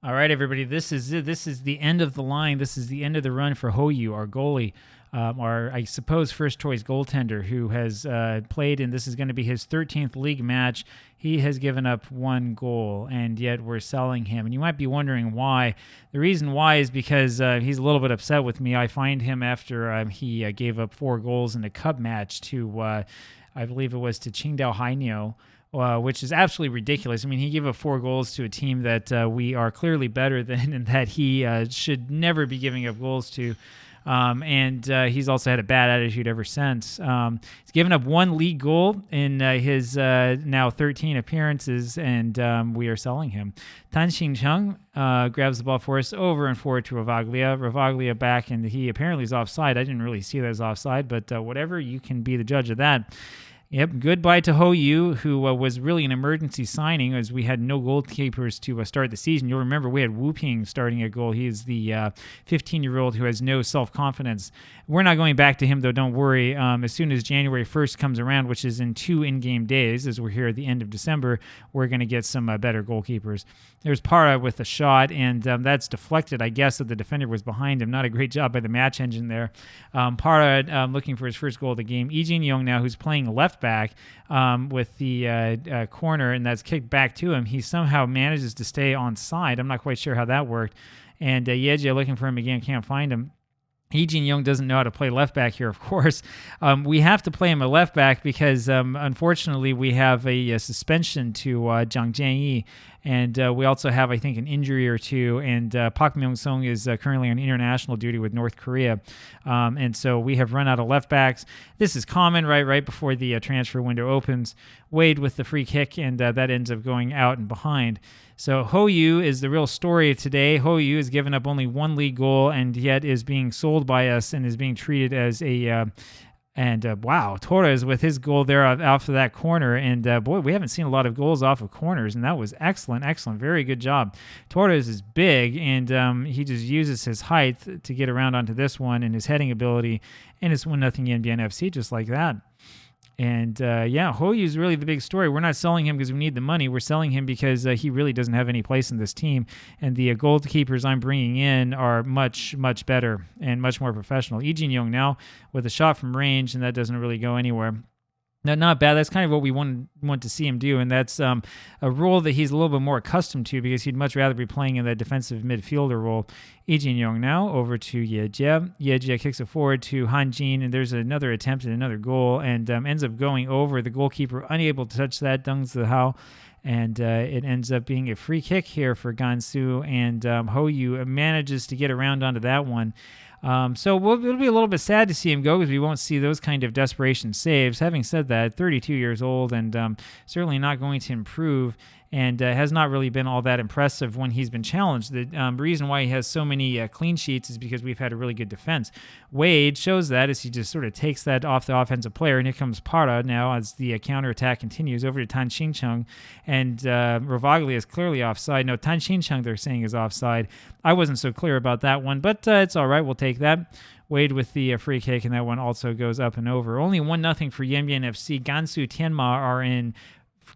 All right, everybody. This is it. This is the end of the line. This is the end of the run for Hou Yu, our goalie, our, I suppose, first choice goaltender who has played, and this is going to be his 13th league match. He has given up one goal, and yet we're selling him. And you might be wondering why. The reason why is because he's a little bit upset with me. I find him after he gave up 4 goals in a cup match to, I believe it was to Qingdao Hainio. Which is absolutely ridiculous. I mean, he gave up 4 goals to a team that we are clearly better than and that he should never be giving up goals to. And he's also had a bad attitude ever since. He's given up 1 league goal in his now 13 appearances, and we are selling him. Tan Xingcheng grabs the ball for us over and forward to Ravaglia. Ravaglia back, and he apparently is offside. I didn't really see that as offside, but whatever, you can be the judge of that. Yep, goodbye to Hou Yu, who was really an emergency signing as we had no goalkeepers to start the season. You'll remember we had Wu Ping starting at goal. He is the 15-year-old who has no self-confidence. We're not going back to him, though, don't worry. As soon as January 1st comes around, which is in 2 in-game days, as we're here at the end of December, we're going to get some better goalkeepers. There's Para with a shot, and that's deflected, I guess, that the defender was behind him. Not a great job by the match engine there. Para looking for his first goal of the game. Lee Jin-yong now, who's playing left back with the corner, and that's kicked back to him. He somehow manages to stay on side. I'm not quite sure how that worked. And Yeji looking for him again, can't find him. Lee Jin-young doesn't know how to play left back here, of course. We have to play him a left back because, unfortunately, we have a suspension to Zhang Jianyi, and we also have, I think, an injury or two, and Park Myung-sung is currently on international duty with North Korea, and so we have run out of left backs. This is common, right before the transfer window opens. Wade with the free kick, and that ends up going out and behind. So Hou Yu is the real story today. Hou Yu has given up only 1 league goal and yet is being sold by us and is being treated as a wow, Torres with his goal there off of that corner. And boy, we haven't seen a lot of goals off of corners, and that was excellent. Very good job. Torres is big, and he just uses his height to get around onto this one and his heading ability, and it's 1-0 Yanbian FC just like that. And Hou Yu is really the big story. We're not selling him because we need the money. We're selling him because he really doesn't have any place in this team. And the goalkeepers I'm bringing in are much, much better and much more professional. Lee Jin-young now with a shot from range, and that doesn't really go anywhere. Not bad. That's kind of what we want to see him do, and that's a role that he's a little bit more accustomed to because he'd much rather be playing in that defensive midfielder role. Lee Jin-young now over to Yejia. Yejia kicks it forward to Han Jin, and there's another attempt at another goal, and ends up going over. The goalkeeper unable to touch that, Deng Zihao, and it ends up being a free kick here for Gansu, and Hou Yu manages to get around onto that one. So it'll be a little bit sad to see him go because we won't see those kind of desperation saves. Having said that, 32 years old and certainly not going to improve, and has not really been all that impressive when he's been challenged. The reason why he has so many clean sheets is because we've had a really good defense. Wade shows that as he just sort of takes that off the offensive player, and here comes Para now as the counterattack continues over to Tan Xingcheng, and Ravaglia is clearly offside. No, Tan Xingcheng they're saying is offside. I wasn't so clear about that one, but it's all right. We'll take that. Wade with the free kick, and that one also goes up and over. Only 1-0 for Yanbian FC. Gansu Tianma are in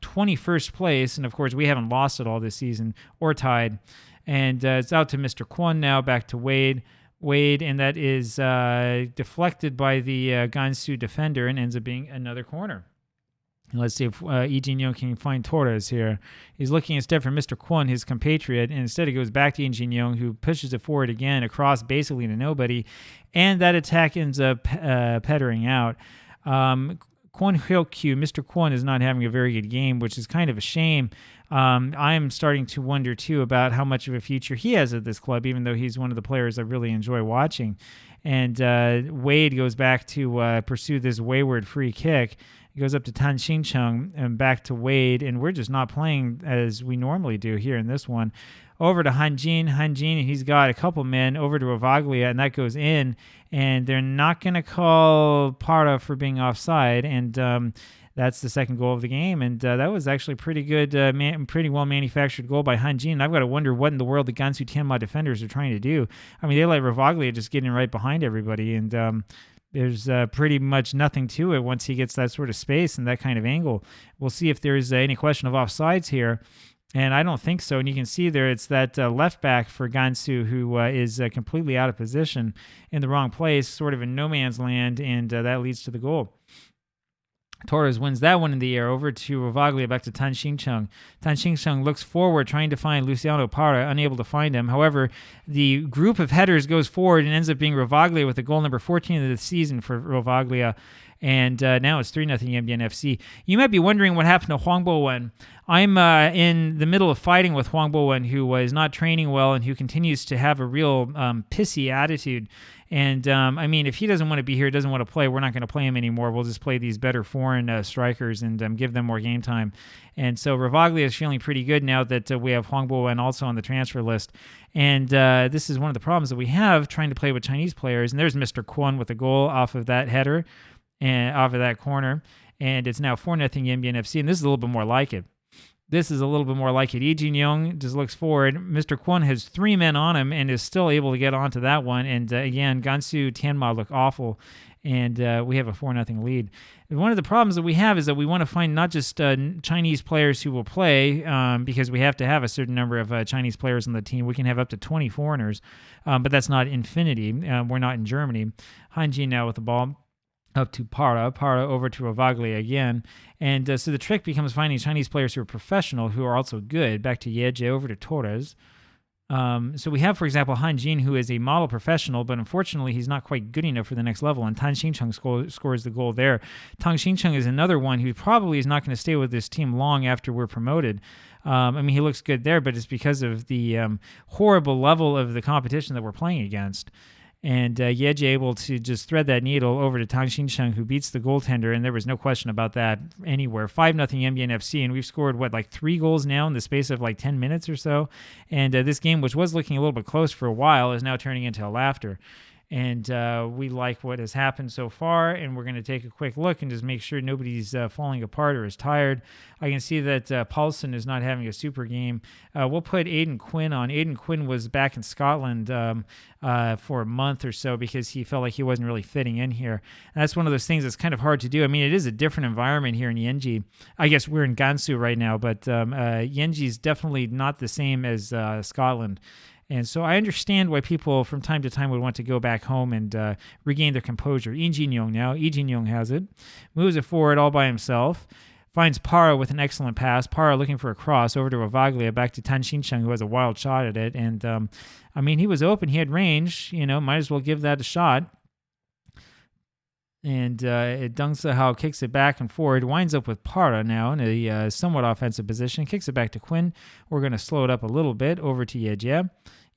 21st place, and of course we haven't lost at all this season or tied, and it's out to Mr. Kwon now, back to Wade, and that is deflected by the Gansu defender and ends up being another corner. Let's see if Lee Jin-young can find Torres here. He's looking instead for Mr. Kwon, his compatriot, and instead it goes back to Lee Jin-young, who pushes it forward again across basically to nobody, and that attack ends up pettering out. Kwon Hyuk-kyu, Mr. Kwon, is not having a very good game, which is kind of a shame. I'm starting to wonder, too, about how much of a future he has at this club, even though he's one of the players I really enjoy watching. And Wade goes back to pursue this wayward free kick. He goes up to Tan Xingcheng and back to Wade, and we're just not playing as we normally do here in this one. Over to Han Jin, and he's got a couple men over to Ravaglia, and that goes in, and they're not going to call Para for being offside, and that's the second goal of the game, and that was actually pretty good, pretty well-manufactured goal by Han Jin. I've got to wonder what in the world the Gansu Tianma defenders are trying to do. I mean, they let Ravaglia just getting right behind everybody, and there's pretty much nothing to it once he gets that sort of space and that kind of angle. We'll see if there's any question of offsides here. And I don't think so. And you can see there it's that left back for Gansu who is completely out of position in the wrong place, sort of in no man's land, and that leads to the goal. Torres wins that one in the air over to Rovaglia, back to Tan Xingcheng. Tan Xingcheng looks forward, trying to find Luciano Parra, unable to find him. However, the group of headers goes forward and ends up being Rovaglia with the goal number 14 of the season for Rovaglia. And now it's 3-0 Yanbian FC. You might be wondering what happened to Huang Bowen. I'm in the middle of fighting with Huang Bowen, who is not training well and who continues to have a real pissy attitude. And, I mean, if he doesn't want to be here, doesn't want to play, we're not going to play him anymore. We'll just play these better foreign strikers and give them more game time. And so Rovaglia is feeling pretty good now that we have Huang Bowen also on the transfer list. And this is one of the problems that we have trying to play with Chinese players. And there's Mr. Kwon with a goal off of that header and off of that corner. And it's now 4-0 Yanbian FC. And this is a little bit more like it. This is a little bit more like it. Lee Jin-young just looks forward. Mr. Kwon has 3 men on him and is still able to get onto that one. And again, Gansu Tianma look awful. And we have a 4-0 lead. And one of the problems that we have is that we want to find not just Chinese players who will play, because we have to have a certain number of Chinese players on the team. We can have up to 20 foreigners, but that's not infinity. We're not in Germany. Hanjin now with the ball. Up to Parra over to Rovaglia again. And so the trick becomes finding Chinese players who are professional, who are also good. Back to Yeje, over to Torres. So we have, for example, Han Jin, who is a model professional, but unfortunately he's not quite good enough for the next level, and Tan Xingcheng scores the goal there. Tang Xingcheng is another one who probably is not going to stay with this team long after we're promoted. I mean, he looks good there, but it's because of the horrible level of the competition that we're playing against. And Yeji able to just thread that needle over to Tang Xingcheng, who beats the goaltender, and there was no question about that anywhere. 5-0 Yanbian FC, and we've scored, 3 goals now in the space of 10 minutes or so. And this game, which was looking a little bit close for a while, is now turning into a laughter. And we like what has happened so far, and we're going to take a quick look and just make sure nobody's falling apart or is tired. I can see that Paulson is not having a super game. We'll put Aidan Quinn on. Aidan Quinn was back in Scotland for a month or so because he felt like he wasn't really fitting in here. And that's one of those things that's kind of hard to do. I mean, it is a different environment here in Yenji. I guess we're in Gansu right now, but Yenji is definitely not the same as Scotland. And so I understand why people from time to time would want to go back home and regain their composure. Lee Jin-young now. Lee Jin-young has it. Moves it forward all by himself. Finds Parra with an excellent pass. Parra looking for a cross over to Rovaglia, back to Tan Xingcheng, who has a wild shot at it. And, I mean, he was open. He had range. Might as well give that a shot. And Deng Sehao kicks it back and forward. Winds up with Parra now in a somewhat offensive position. Kicks it back to Quinn. We're going to slow it up a little bit over to Yeje.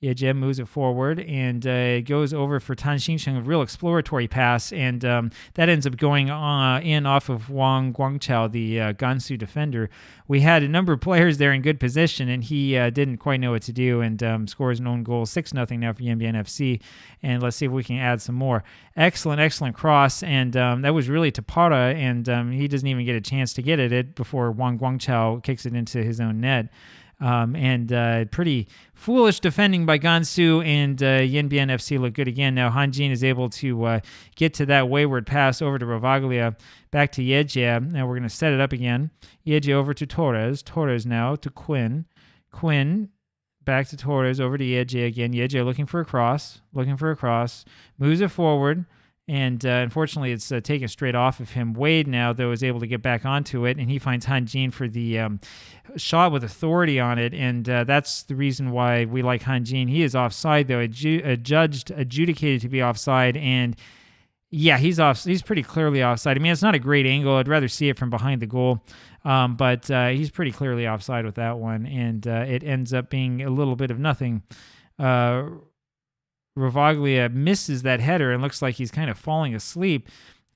Yeje moves it forward and goes over for Tan Xingcheng, a real exploratory pass, and that ends up going in off of Wang Guangchao, the Gansu defender. We had a number of players there in good position, and he didn't quite know what to do and scores an own goal. 6-0 now for Yanbian FC, and let's see if we can add some more. Excellent cross, and that was really to Parra, and he doesn't even get a chance to get at it before Wang Guangchao kicks it into his own net. And pretty foolish defending by Gansu, and Yanbian FC look good again. Now Hanjin is able to get to that wayward pass over to Rovaglia, back to Yeje. Now we're going to set it up again. Yeje over to Torres. Torres now to Quinn. Quinn back to Torres, over to Yeje again. Yeje looking for a cross. Moves it forward. And unfortunately, it's taken straight off of him. Wade now, though, is able to get back onto it, and he finds Han Jin for the shot with authority on it, and that's the reason why we like Han Jin. He is offside, though, adjudicated to be offside, and yeah, he's pretty clearly offside. I mean, it's not a great angle. I'd rather see it from behind the goal, but he's pretty clearly offside with that one, and it ends up being a little bit of nothing. Rovaglia misses that header and looks like he's kind of falling asleep.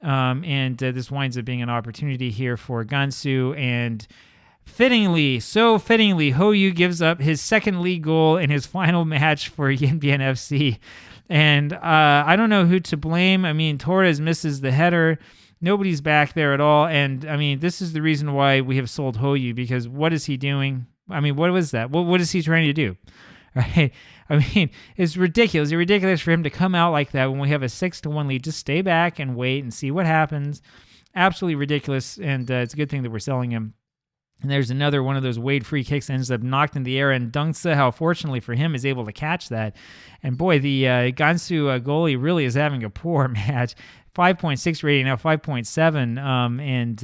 And this winds up being an opportunity here for Gansu. And fittingly, Hou Yu gives up his second league goal in his final match for Yanbian FC. And I don't know who to blame. I mean, Torres misses the header. Nobody's back there at all. And, I mean, this is the reason why we have sold Hou Yu, because what is he doing? I mean, what was that? What is he trying to do? Right? I mean, it's ridiculous. It's ridiculous for him to come out like that when we have a 6-1 lead. Just stay back and wait and see what happens. Absolutely ridiculous, and it's a good thing that we're selling him. And there's another one of those Wade free kicks that ends up knocked in the air, and Deng Sehao, fortunately for him, is able to catch that. And boy, the Gansu goalie really is having a poor match. 5.6 rating, now 5.7. And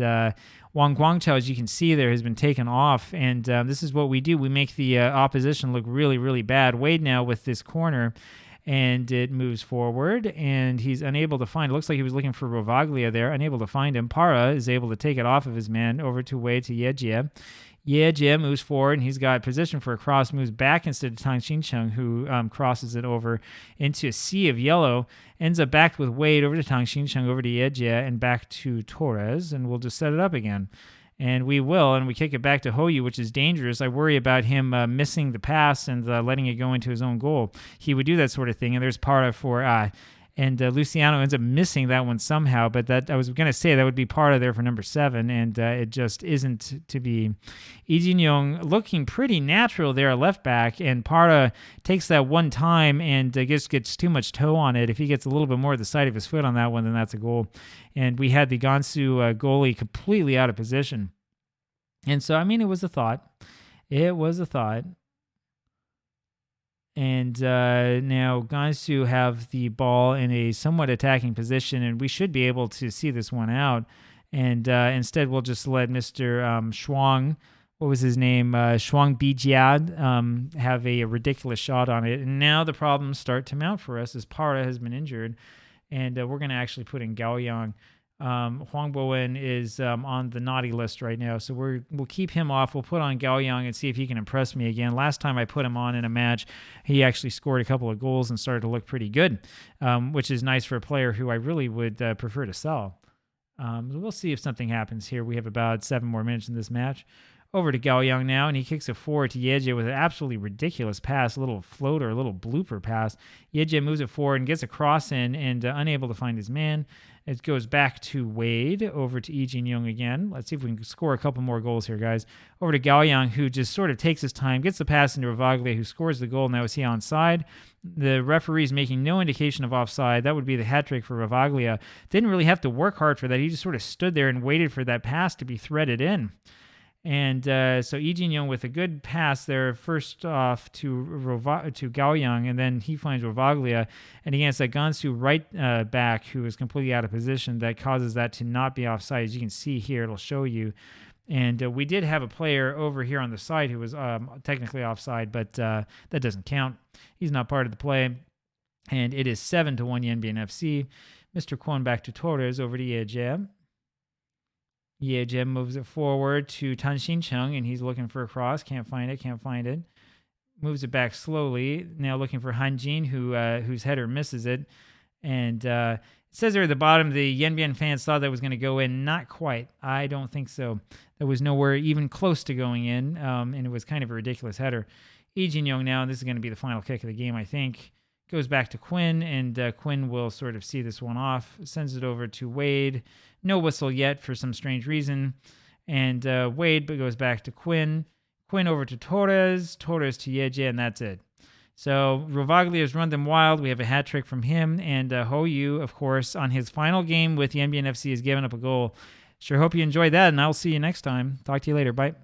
Wang Guangchao, as you can see there, has been taken off. And this is what we do. We make the opposition look really, really bad. Wade now with this corner. And it moves forward, and he's unable to find. It looks like he was looking for Rovaglia there, unable to find him. Para is able to take it off of his man over to Wei to Yejie. Yejie moves forward, and he's got position for a cross, moves back instead of Tang Xincheng, who crosses it over into a sea of yellow, ends up back with Wade over to Tang Xincheng, over to Yejie, and back to Torres, and we'll just set it up again. And we will, and we kick it back to Hou Yu, which is dangerous. I worry about him missing the pass and letting it go into his own goal. He would do that sort of thing, and there's Para for and Luciano ends up missing that one somehow, but that I was going to say that would be Para there for number 7, and it just isn't to be. Lee Jin-young looking pretty natural there at left back, and Para takes that one time and just gets too much toe on it. If he gets a little bit more of the side of his foot on that one, then that's a goal. And we had the Gansu goalie completely out of position. And so, I mean, it was a thought. It was a thought. And now Gansu have the ball in a somewhat attacking position, and we should be able to see this one out. And instead, we'll just let Mr. Shuang, what was his name, Shuang Bijia, have a ridiculous shot on it. And now the problems start to mount for us as Para has been injured, and we're going to actually put in Gao Yang. Huang Bowen is on the naughty list right now, so we'll keep him off. We'll put on Gao Yang and see if he can impress me again. Last time I put him on in a match, he actually scored a couple of goals and started to look pretty good, which is nice for a player who I really would prefer to sell. We'll see if something happens here. We have about 7 more minutes in this match. Over to Gao Yang now, and he kicks it forward to Yejie with an absolutely ridiculous pass, a little floater, a little blooper pass. Yejie moves it forward and gets a cross in, and unable to find his man. It goes back to Wade, over to Lee Jin-young again. Let's see if we can score a couple more goals here, guys. Over to Gao Yang, who just sort of takes his time, gets the pass into Rovaglia, who scores the goal. Now, is he onside? The referee's making no indication of offside. That would be the hat trick for Rovaglia. Didn't really have to work hard for that. He just sort of stood there and waited for that pass to be threaded in. And so Lee Jin-young with a good pass there, first off to Gao Yang, and then he finds Rovaglia, and against that Gansu right back who is completely out of position, that causes that to not be offside. As you can see here, it'll show you. And we did have a player over here on the side who was technically offside, but that doesn't count. He's not part of the play. And it is 7-1 Yanbian FC. Mr. Kwon back to Torres, over to Yejie. Yejie moves it forward to Tan Xincheng, and he's looking for a cross. Can't find it. Moves it back slowly. Now looking for Han Jin, whose header misses it. And it says there at the bottom, the Yanbian fans thought that was going to go in. Not quite. I don't think so. That was nowhere even close to going in, and it was kind of a ridiculous header. Lee Jin-young now, and this is going to be the final kick of the game, I think. Goes back to Quinn, and Quinn will sort of see this one off. Sends it over to Wade. No whistle yet for some strange reason. And Wade goes back to Quinn. Quinn over to Torres. Torres to Yejie, and that's it. So Rovaglia has run them wild. We have a hat trick from him. And Hou Yu, of course, on his final game with Yanbian FC has given up a goal. Sure hope you enjoyed that, and I'll see you next time. Talk to you later. Bye.